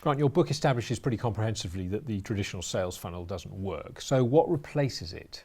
Grant, your book establishes pretty comprehensively that the traditional sales funnel doesn't work. So what replaces it?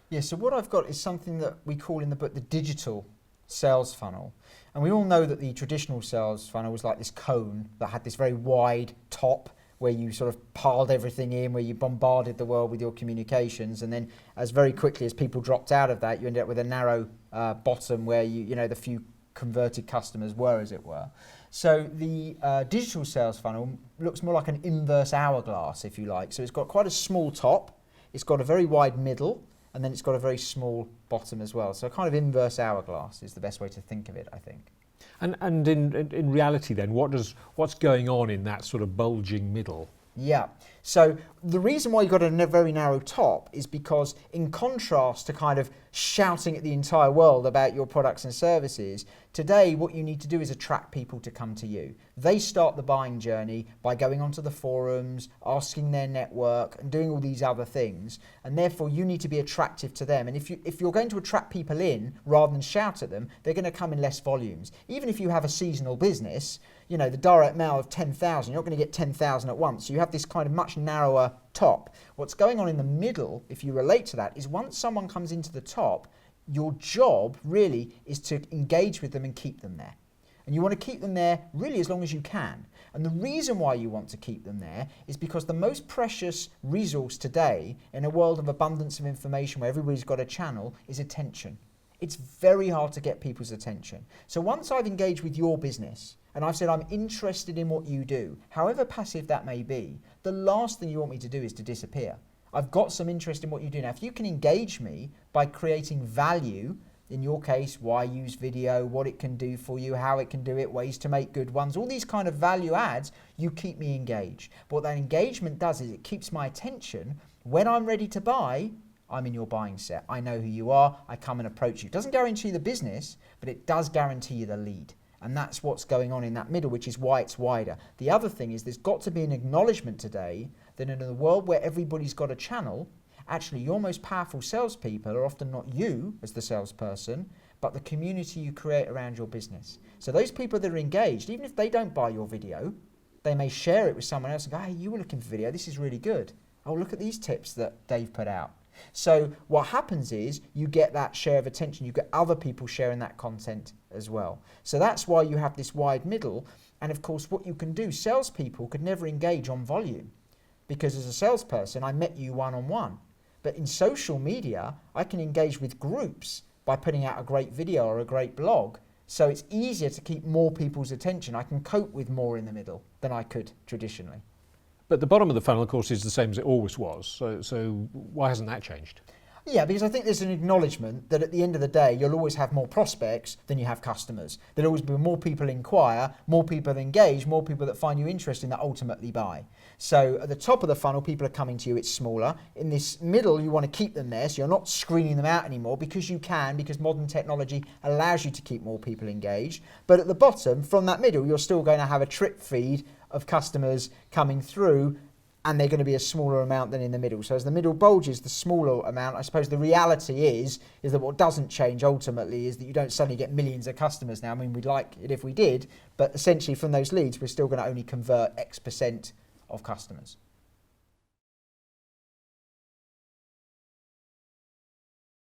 Yeah, so what I've got is something that we call in the book the digital sales funnel. And we all know that the traditional sales funnel was like this cone that had this very wide top where you sort of piled everything in, where you bombarded the world with your communications. And then as very quickly as people dropped out of that, you ended up with a narrow bottom where the few converted customers were, as it were. So the digital sales funnel looks more like an inverse hourglass, if you like. So it's got quite a small top, it's got a very wide middle, and then it's got a very small bottom as well. So a kind of inverse hourglass is the best way to think of it, I think. And in reality then, what's going on in that sort of bulging middle? Yeah, so the reason why you've got a very narrow top is because in contrast to kind of shouting at the entire world about your products and services, today what you need to do is attract people to come to you. They start the buying journey by going onto the forums, asking their network and doing all these other things, and therefore you need to be attractive to them. And if you're going to attract people in rather than shout at them, they're going to come in less volumes. Even if you have a seasonal business, the direct mail of 10,000, you're not going to get 10,000 at once. So you have this kind of much narrower top. What's going on in the middle, if you relate to that, is once someone comes into the top, your job really is to engage with them and keep them there. And you want to keep them there really as long as you can. And the reason why you want to keep them there is because the most precious resource today in a world of abundance of information where everybody's got a channel is attention. It's very hard to get people's attention. So once I've engaged with your business and I've said I'm interested in what you do, however passive that may be, the last thing you want me to do is to disappear. I've got some interest in what you do. Now, if you can engage me by creating value, in your case, why use video, what it can do for you, how it can do it, ways to make good ones, all these kind of value adds, you keep me engaged. But what that engagement does is it keeps my attention. When I'm ready to buy, I'm in your buying set. I know who you are. I come and approach you. It doesn't guarantee the business, but it does guarantee you the lead. And that's what's going on in that middle, which is why it's wider. The other thing is there's got to be an acknowledgement today that in a world where everybody's got a channel, actually your most powerful salespeople are often not you as the salesperson, but the community you create around your business. So those people that are engaged, even if they don't buy your video, they may share it with someone else and go, hey, you were looking for video, this is really good. Oh, look at these tips that Dave put out. So what happens is you get that share of attention, you get other people sharing that content as well. So that's why you have this wide middle. And of course, what you can do, salespeople could never engage on volume because as a salesperson, I met you one-on-one. But in social media, I can engage with groups by putting out a great video or a great blog. So it's easier to keep more people's attention. I can cope with more in the middle than I could traditionally. But the bottom of the funnel, of course, is the same as it always was. So why hasn't that changed? Yeah, because I think there's an acknowledgement that at the end of the day, you'll always have more prospects than you have customers. There'll always be more people inquire, more people engage, more people that find you interesting that ultimately buy. So at the top of the funnel, people are coming to you, it's smaller. In this middle, you want to keep them there, so you're not screening them out anymore because you can, because modern technology allows you to keep more people engaged. But at the bottom, from that middle, you're still going to have a trip feed of customers coming through, and they're going to be a smaller amount than in the middle. So as the middle bulges, the smaller amount, I suppose the reality is that what doesn't change ultimately is that you don't suddenly get millions of customers now. I mean, we'd like it if we did, but essentially from those leads, we're still going to only convert X% of customers.